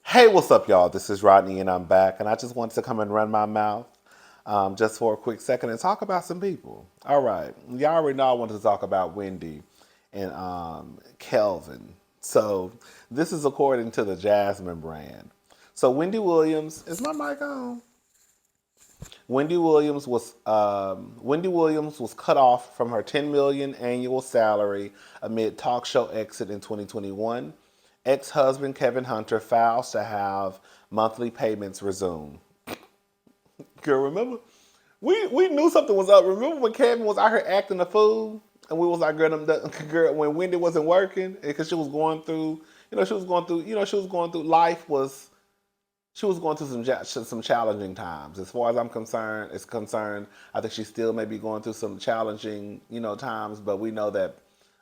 Hey, what's up, y'all? This is Rodney, and I'm back. And I just wanted to come and run my mouth just for a quick second and talk about some people. All right. Y'all already know I wanted to talk about Wendy and Kelvin. So, this is according to the Jasmine brand. So, Wendy Williams, is my mic on? Wendy Williams was cut off from her 10 million annual salary amid talk show exit in 2021. Ex-husband Kevin Hunter files to have monthly payments resume. Girl, remember? We knew something was up. Remember when Kevin was out here acting a fool? And we was like, girl, when Wendy wasn't working, because she was going through, she was going through, she was going through some challenging times. As far as I'm concerned, I think she still may be going through some challenging, times. But we know that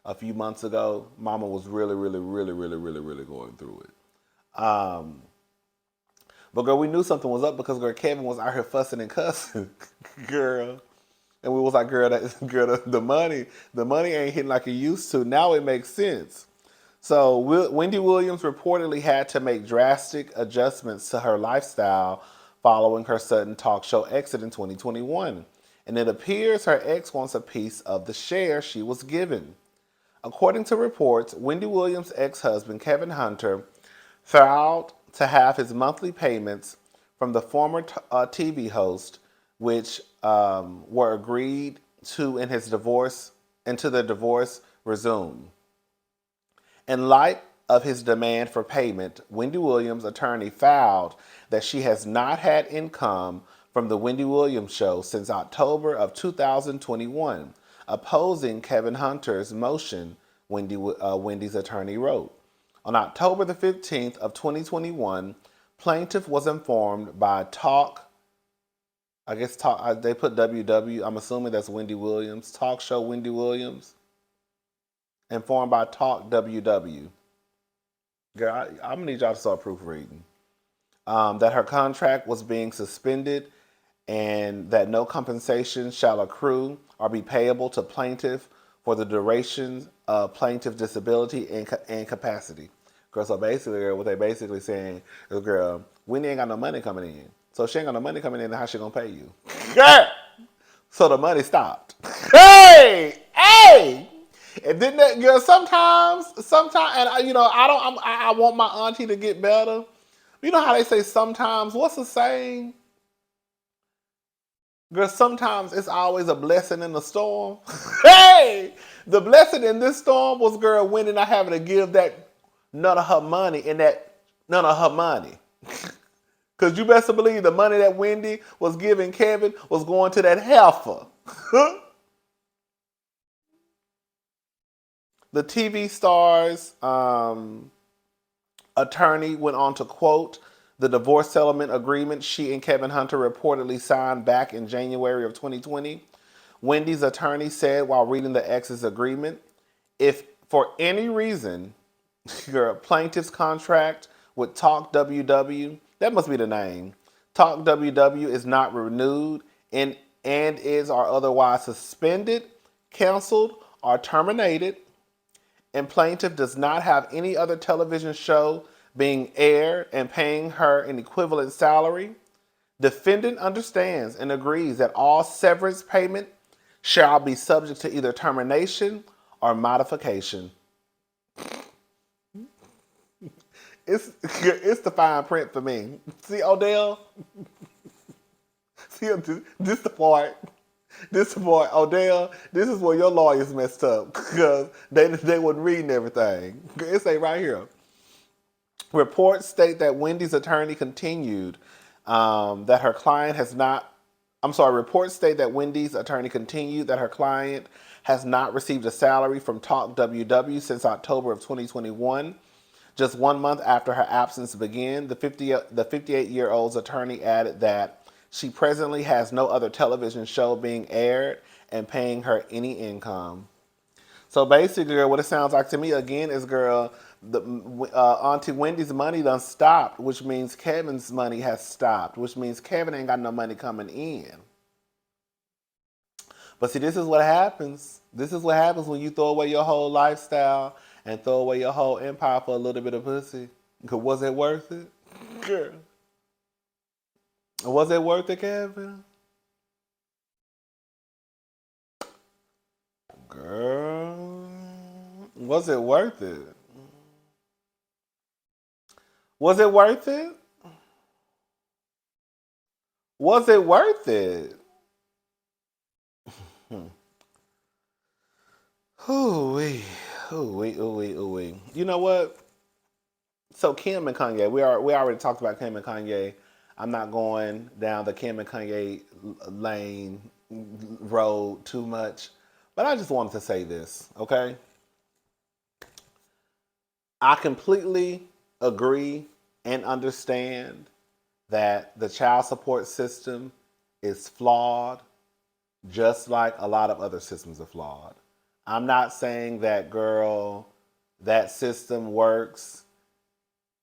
a few months ago, Mama was really, really, really, really, really, really going through it. But girl, we knew something was up because girl, Kevin was out here fussing and cussing, girl. And we was like, girl, the money ain't hitting like it used to. Now it makes sense. So Wendy Williams reportedly had to make drastic adjustments to her lifestyle following her sudden talk show exit in 2021. And it appears her ex wants a piece of the share she was given. According to reports, Wendy Williams' ex-husband, Kevin Hunter, filed to have his monthly payments from the former TV host, which were agreed to in his divorce, into the divorce resume. In light of his demand for payment, Wendy Williams' attorney filed that she has not had income from the Wendy Williams show since October of 2021, opposing Kevin Hunter's motion, Wendy's attorney wrote. On October the 15th of 2021, plaintiff was informed by they put WW, I'm assuming that's Wendy Williams, talk show Wendy Williams, informed by Talk WW. Girl, I'm gonna need y'all to start proofreading. That her contract was being suspended and that no compensation shall accrue or be payable to plaintiff for the duration of plaintiff disability and capacity. Girl, so basically, girl, what they basically saying is, girl, Wendy ain't got no money coming in. So she ain't got no money coming in, how she gonna pay you? Yeah. So the money stopped. Hey! Hey! And then that girl, sometimes, and I want my auntie to get better. You know how they say sometimes, what's the saying? Girl, sometimes it's always a blessing in the storm. Hey! The blessing in this storm was girl Wendy not having to give that none of her money and that none of her money. Because you best believe the money that Wendy was giving Kevin was going to that heifer. The TV star's attorney went on to quote the divorce settlement agreement she and Kevin Hunter reportedly signed back in January of 2020. Wendy's attorney said while reading the ex's agreement, if for any reason your plaintiff's contract with Talk WW, that must be the name, Talk WW is not renewed and is or otherwise suspended, canceled, or terminated, and plaintiff does not have any other television show being aired and paying her an equivalent salary, defendant understands and agrees that all severance payment shall be subject to either termination or modification. It's the fine print for me. See, Odell? See, this the part. Odell, this is where your lawyers messed up because they wasn't reading everything. It say right here. Reports state that Wendy's attorney continued that her client has not. Reports state that Wendy's attorney continued that her client has not received a salary from Talk WW since October of 2021. Just 1 month after her absence began, the 58-year-old's attorney added that she presently has no other television show being aired and paying her any income. So basically, girl, what it sounds like to me again is, girl, Auntie Wendy's money done stopped, which means Kevin's money has stopped, which means Kevin ain't got no money coming in. But see, this is what happens. This is what happens when you throw away your whole lifestyle and throw away your whole empire for a little bit of pussy. Cause was it worth it? Girl. Was it worth it, Kelvin? Girl. Was it worth it? Was it worth it? Was it worth it? Ooh-wee. Ooh-wee, ooh-wee, ooh-wee. You know what? So Kim and Kanye, we already talked about Kim and Kanye. I'm not going down the Kim and Kanye lane road too much, but I just wanted to say this, okay? I completely agree and understand that the child support system is flawed, just like a lot of other systems are flawed. I'm not saying that, girl, that system works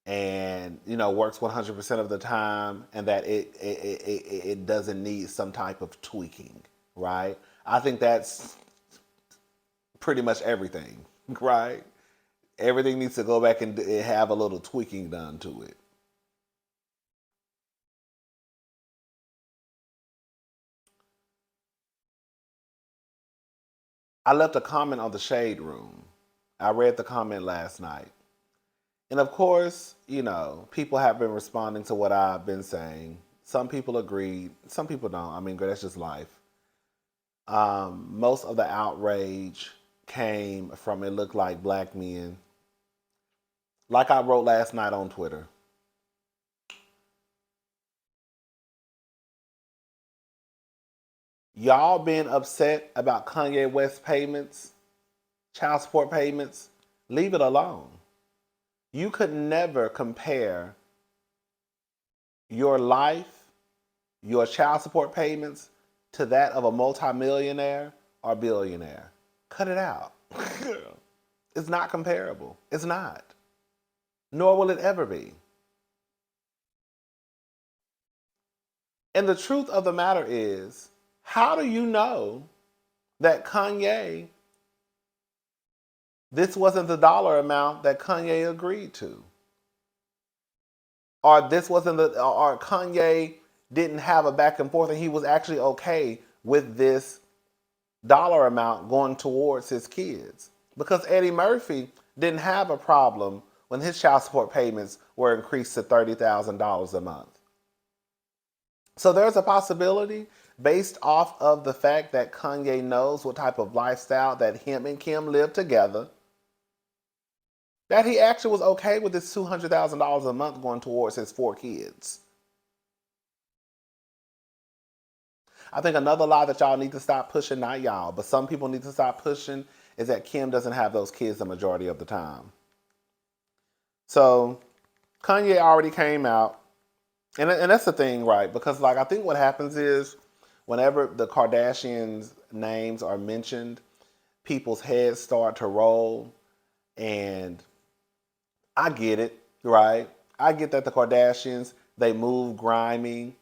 and works 100% of the time, and that it doesn't need some type of tweaking, right? I think that's pretty much everything, right? Everything needs to go back and have a little tweaking done to it. I left a comment on the Shade Room. I read the comment last night. And of course, people have been responding to what I've been saying. Some people agreed, some people don't. I mean, girl, that's just life. Most of the outrage came from, it looked like, black men. Like I wrote last night on Twitter. Y'all being upset about Kanye West payments, child support payments, leave it alone. You could never compare your life, your child support payments, to that of a multimillionaire or billionaire. Cut it out. It's not comparable. It's not. Nor will it ever be. And the truth of the matter is, how do you know that Kanye, this wasn't the dollar amount that Kanye agreed to? Or this wasn't or Kanye didn't have a back and forth and he was actually okay with this dollar amount going towards his kids? Because Eddie Murphy didn't have a problem when his child support payments were increased to $30,000 a month. So there's a possibility, based off of the fact that Kanye knows what type of lifestyle that him and Kim live together, that he actually was okay with this $200,000 a month going towards his 4 kids. I think another lie that y'all need to stop pushing, not y'all, but some people need to stop pushing, is that Kim doesn't have those kids the majority of the time. So Kanye already came out, and that's the thing, right? Because I think what happens is, whenever the Kardashians' names are mentioned, people's heads start to roll, and I get it, right? I get that the Kardashians, they move grimy,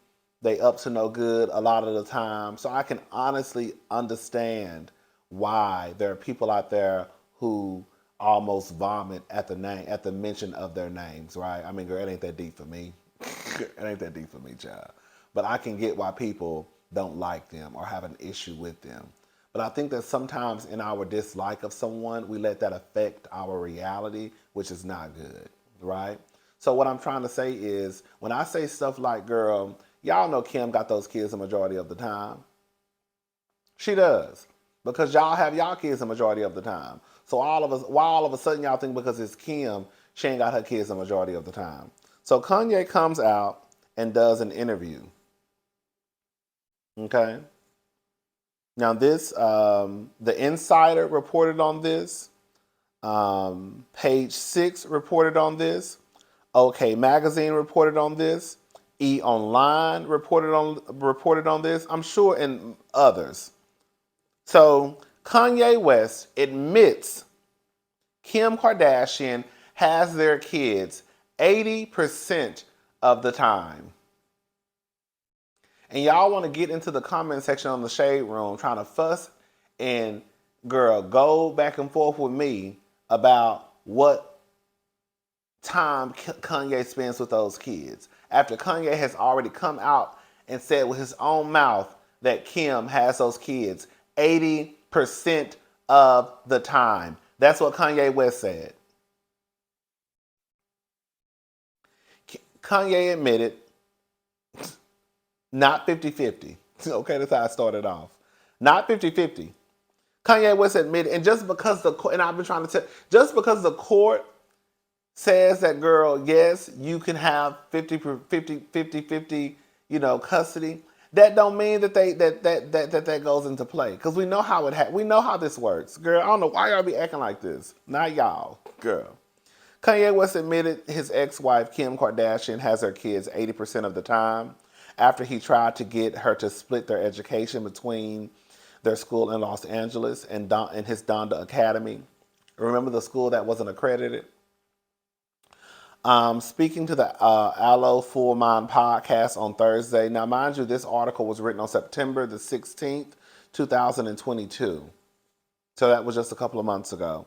they up to no good a lot of the time. So I can honestly understand why there are people out there who almost vomit at the mention of their names, right? I mean, girl, it ain't that deep for me. It ain't that deep for me, child. But I can get why people don't like them or have an issue with them. But I think that sometimes in our dislike of someone, we let that affect our reality, which is not good, right? So what I'm trying to say is, when I say stuff like, girl, y'all know Kim got those kids the majority of the time. She does. Because y'all have y'all kids the majority of the time. So why all of a sudden y'all think because it's Kim, she ain't got her kids the majority of the time? So Kanye comes out and does an interview. Okay? Now this, the Insider reported on this. Page 6 reported on this. OK Magazine reported on this. E Online reported on this. I'm sure, and others. So Kanye West admits Kim Kardashian has their kids 80% of the time. And y'all want to get into the comment section on the Shade Room trying to fuss and, girl, go back and forth with me about what time Kanye spends with those kids. After Kanye has already come out and said with his own mouth that Kim has those kids 80% of the time. That's what Kanye West said. Kanye admitted, not 50-50. Okay, that's how I started off. Not 50-50. Kanye West admitted, and just because and I've been trying to tell, just because the court says that, girl, yes, you can have 50-50, custody, that don't mean that that goes into play. Because we know how we know how this works. Girl, I don't know why y'all be acting like this. Not y'all, girl. Kanye West admitted his ex-wife, Kim Kardashian, has her kids 80% of the time after he tried to get her to split their education between their school in Los Angeles and his Donda Academy. Remember the school that wasn't accredited? Speaking to the Allo Full Mind podcast on Thursday. Now, mind you, this article was written on September the 16th, 2022. So that was just a couple of months ago.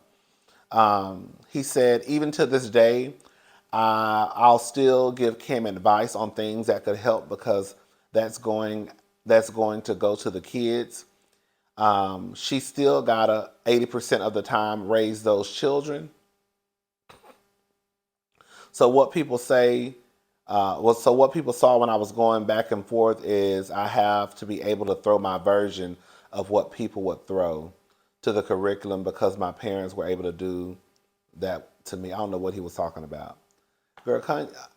He said, even to this day, I'll still give Kim advice on things that could help because that's going to go to the kids. She still gotta 80% of the time raise those children. So what people say, what people saw when I was going back and forth is I have to be able to throw my version of what people would throw to the curriculum because my parents were able to do that to me. I don't know what he was talking about. Girl,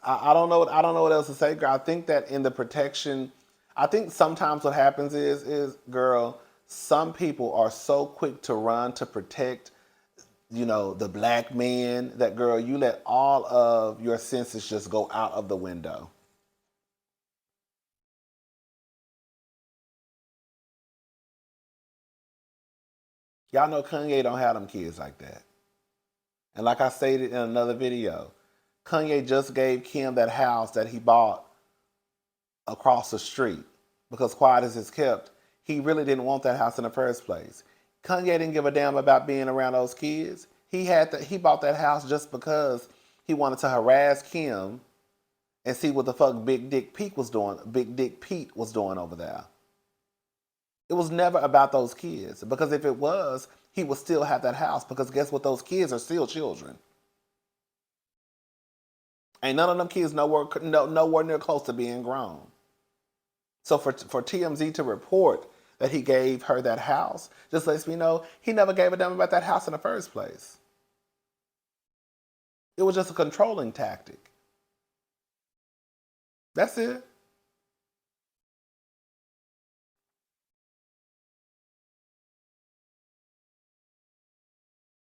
I don't know what else to say, girl. I think that in the protection, I think sometimes what happens is, girl, some people are so quick to run to protect the black man, that, girl, you let all of your senses just go out of the window. Y'all know Kanye don't have them kids like that. And like I stated in another video, Kanye just gave Kim that house that he bought across the street because quiet as it's kept, he really didn't want that house in the first place. Kanye didn't give a damn about being around those kids. He bought that house just because he wanted to harass Kim and see what the fuck Big Dick Pete was doing. Big Dick Pete was doing over there. It was never about those kids, because if it was, he would still have that house, because guess what? Those kids are still children. Ain't none of them kids nowhere near close to being grown. So for TMZ to report that he gave her that house just lets me know he never gave a damn about that house in the first place. It was just a controlling tactic. That's it.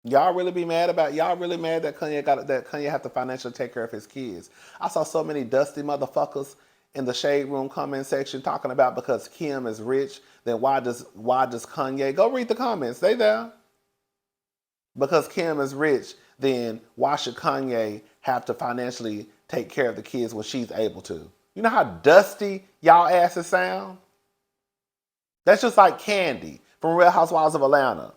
Y'all really mad that Kanye have to financially take care of his kids. I saw so many dusty motherfuckers in the shade room comment section talking about because Kim is rich, then why does Kanye, go read the comments, they there. Because Kim is rich, then why should Kanye have to financially take care of the kids when she's able to? You know how dusty y'all asses sound? That's just like Candy from Real Housewives of Atlanta.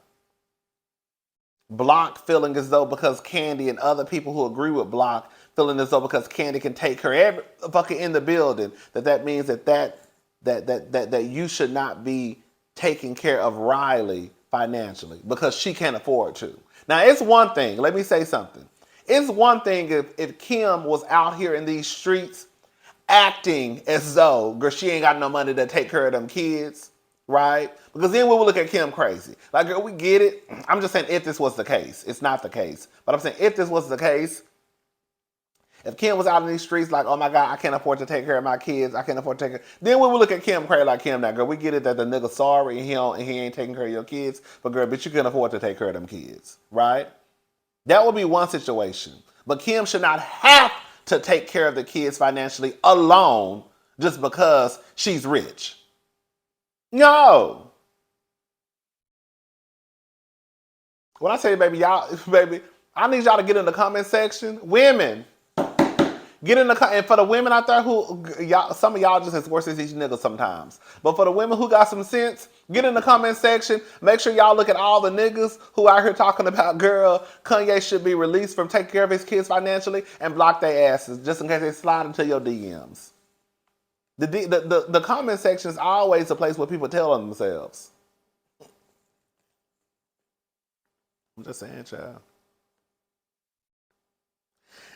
Block feeling as though because Candy and other people who agree with Block feeling as though because Candy can take her every fucking in the building, that means that you should not be taking care of Riley financially because she can't afford to. Now, it's one thing, let me say something. It's one thing if Kim was out here in these streets acting as though, girl, she ain't got no money to take care of them kids, right? Because then we will look at Kim crazy. Like, girl, we get it. I'm just saying if this was the case. It's not the case. But I'm saying if this was the case, if Kim was out in these streets like, oh my God, I can't afford to take care of my kids, I can't afford to take care, then we will look at Kim crazy like, Kim, now, girl, we get it that the nigga sorry and he ain't taking care of your kids, but girl, bitch, you can afford to take care of them kids, right? That would be one situation. But Kim should not have to take care of the kids financially alone just because she's rich. No. When I say, baby, I need y'all to get in the comment section. Women, Get in the and for the women out there who y'all, some of y'all just as worse as these niggas sometimes. But for the women who got some sense, get in the comment section. Make sure y'all look at all the niggas who out here talking about, girl, Kanye should be released from taking care of his kids financially, and block their asses just in case they slide into your DMs. The comment section is always a place where people tell on themselves. I'm just saying, child.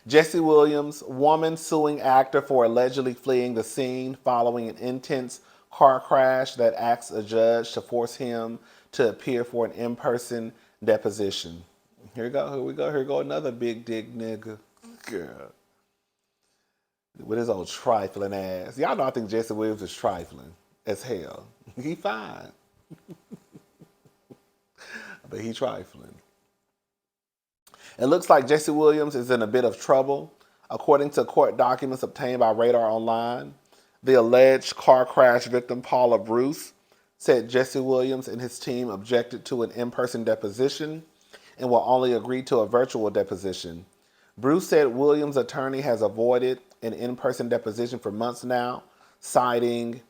Jesse Williams, woman suing actor for allegedly fleeing the scene following an intense car crash that asks a judge to force him to appear for an in-person deposition. Here we go, another big dick nigga. Girl. With his old trifling ass. Y'all know I think Jesse Williams is trifling as hell. He fine. But he trifling. It looks like Jesse Williams is in a bit of trouble. According to court documents obtained by Radar Online, the alleged car crash victim, Paula Bruce, said Jesse Williams and his team objected to an in-person deposition and will only agree to a virtual deposition. Bruce said Williams' attorney has avoided an in-person deposition for months now, citing,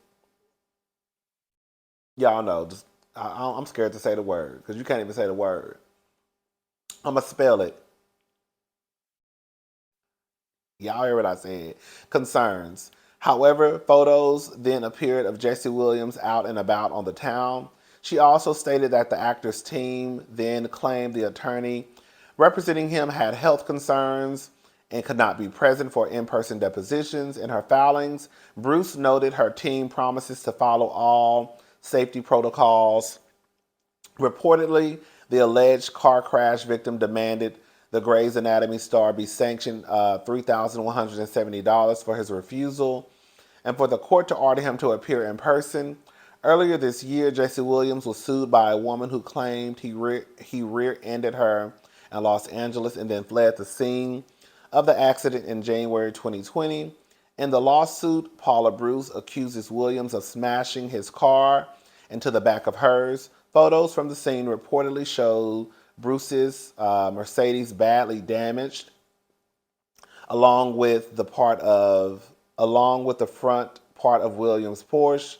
y'all know, I'm scared to say the word because you can't even say the word. I'm going to spell it. Y'all hear what I said. Concerns. However, photos then appeared of Jesse Williams out and about on the town. She also stated that the actor's team then claimed the attorney representing him had health concerns and could not be present for in-person depositions. In her filings, Bruce noted her team promises to follow all safety protocols. Reportedly, the alleged car crash victim demanded the Grey's Anatomy star be sanctioned $3,170 for his refusal and for the court to order him to appear in person. Earlier this year, Jesse Williams was sued by a woman who claimed he rear-ended her in Los Angeles and then fled the scene of the accident in January 2020. In the lawsuit, Paula Bruce accuses Williams of smashing his car into the back of hers. Photos from the scene reportedly show Bruce's Mercedes badly damaged, along with the front part of Williams' Porsche.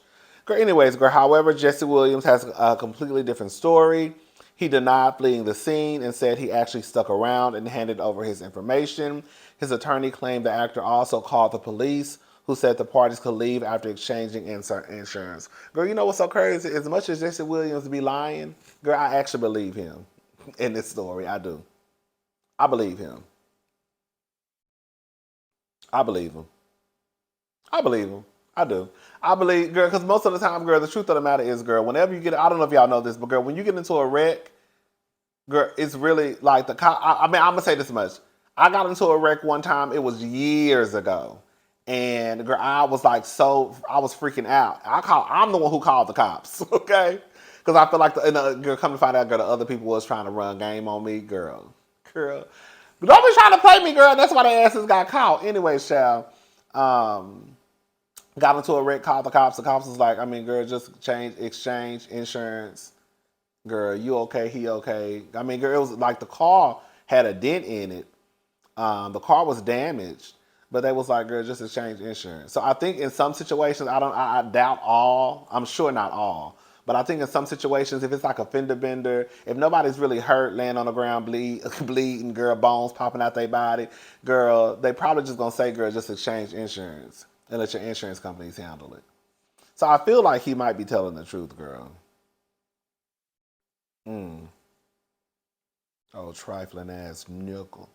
However, Jesse Williams has a completely different story. He denied fleeing the scene and said he actually stuck around and handed over his information. His attorney claimed the actor also called the police, who said the parties could leave after exchanging insurance. Girl, you know what's so crazy? As much as Jesse Williams be lying, girl, I actually believe him in this story. I do. I believe him. I believe him. I believe him. I do. I believe, girl, because most of the time, girl, the truth of the matter is, girl, whenever you get, I don't know if y'all know this, but girl, when you get into a wreck, girl, it's really like the cop. I'm going to say this much. I got into a wreck one time. It was years ago. And girl, I was freaking out. I'm the one who called the cops, okay? Because I feel like, girl, come to find out, girl, the other people was trying to run game on me, girl. Don't be trying to play me, girl. That's why their asses got caught. Anyway, child, got into a wreck, called the cops. The cops was like, girl, just exchange insurance. Girl, you okay? He okay? Girl, it was like the car had a dent in it. The car was damaged. But they was like, girl, just exchange insurance. So I think in some situations, I doubt all. I'm sure not all. But I think in some situations, if it's like a fender bender, if nobody's really hurt, laying on the ground, bleeding, girl, bones popping out their body, girl, they probably just gonna say, girl, just exchange insurance and let your insurance companies handle it. So I feel like he might be telling the truth, girl. Oh, trifling ass nickel,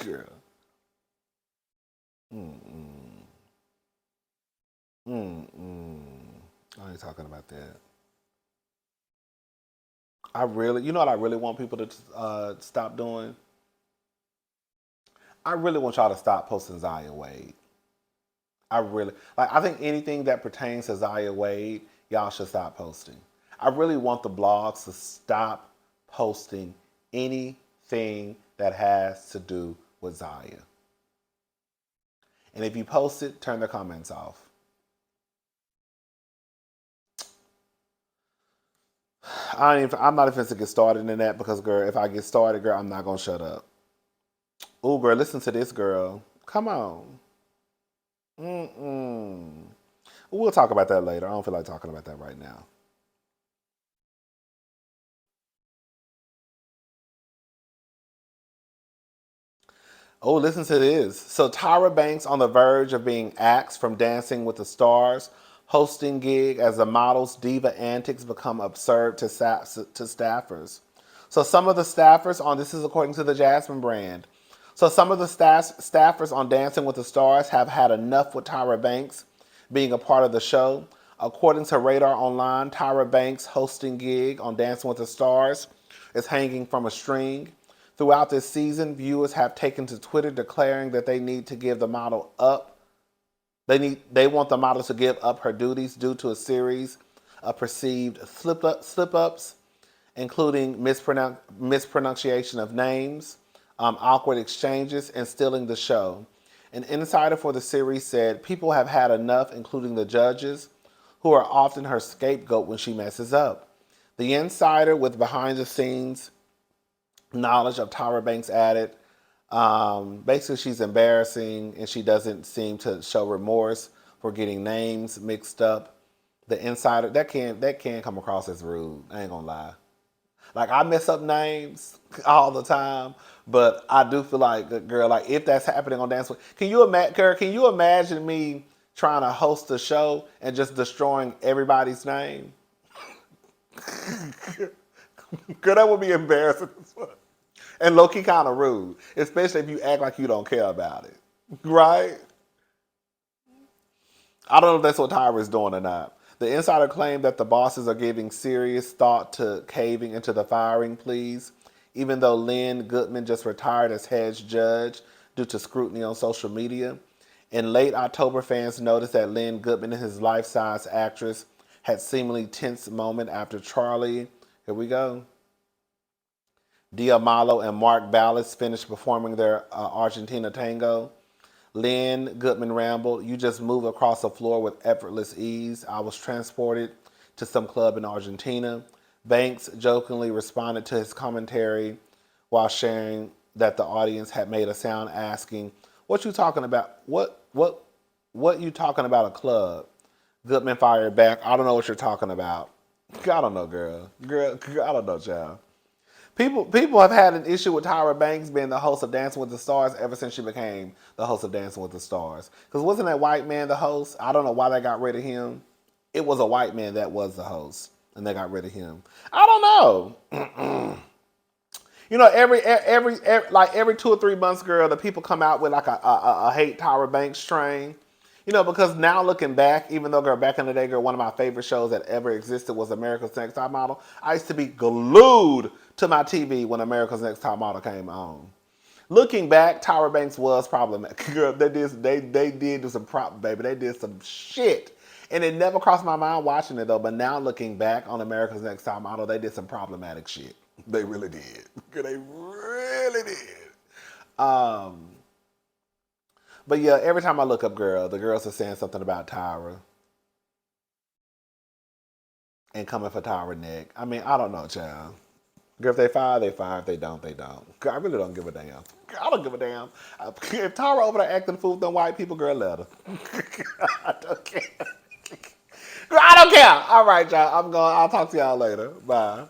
girl. I ain't talking about that. You know what I really want people to stop doing? I really want y'all to stop posting Zaya Wade. I think anything that pertains to Zaya Wade, y'all should stop posting. I really want the blogs to stop posting anything that has to do with Zaya. And if you post it, turn the comments off. I'm not even to get started in that because, girl, if I get started, girl, I'm not going to shut up. Oh, girl, listen to this, girl. Come on. We'll talk about that later. I don't feel like talking about that right now. Oh, listen to this. So Tyra Banks on the verge of being axed from Dancing with the Stars hosting gig as the model's diva antics become absurd to staffers. So some of the staffers on this is according to the Jasmine brand. So some of the staffers on Dancing with the Stars have had enough with Tyra Banks being a part of the show. According to Radar Online, Tyra Banks' hosting gig on Dancing with the Stars is hanging from a string. Throughout this season, viewers have taken to Twitter declaring that they need to give the model up. They want the model to give up her duties due to a series of perceived slip-ups, including mispronunciation of names, awkward exchanges, and stealing the show. An insider for the series said people have had enough, including the judges, who are often her scapegoat when she messes up. The insider with behind-the-scenes knowledge of Tyra Banks added, basically she's embarrassing and she doesn't seem to show remorse for getting names mixed up. The insider, that can come across as rude. I ain't gonna lie. Like, I mess up names all the time, but I do feel like, girl, like if that's happening on Dance With, can you imagine me trying to host a show and just destroying everybody's name? Girl, that would be embarrassing as well. And low-key kind of rude, especially if you act like you don't care about it, right? I don't know if that's what Tyra is doing or not. The insider claimed that the bosses are giving serious thought to caving into the firing pleas, even though Lynn Goodman just retired as head judge due to scrutiny on social media. In late October, fans noticed that Lynn Goodman and his life-size actress had seemingly tense moment after Charlie, here we go, D'Amalo and Mark Ballas finished performing their Argentina tango. Lynn Goodman rambled, "You just move across the floor with effortless ease. I was transported to some club in Argentina." Banks jokingly responded to his commentary while sharing that the audience had made a sound asking, "What you talking about? What you talking about a club?" Goodman fired back, "I don't know what you're talking about." I don't know, girl. Girl, I don't know, child. People have had an issue with Tyra Banks being the host of Dancing with the Stars ever since she became the host of Dancing with the Stars. Because wasn't that white man the host? I don't know why they got rid of him. It was a white man that was the host, and they got rid of him. I don't know. You know, every 2 or 3 months, girl, the people come out with like a hate Tyra Banks train. You know, because now looking back, even though, girl, back in the day, girl, one of my favorite shows that ever existed was America's Next Top Model. I used to be glued to my TV when America's Next Top Model came on. Looking back, Tyra Banks was problematic. Girl, they did do some baby. They did some shit. And it never crossed my mind watching it, though. But now looking back on America's Next Top Model, they did some problematic shit. They really did. Girl, they really did. But yeah, every time I look up, girl, the girls are saying something about Tyra and coming for Tyra neck. I mean, I don't know, child. Girl, if they fire, they fire. If they don't, they don't. Girl, I really don't give a damn. Girl, I don't give a damn. If Tyra over there acting fool with them white people, girl, let her. I don't care. Girl, I don't care. All right, y'all. I'll talk to y'all later. Bye.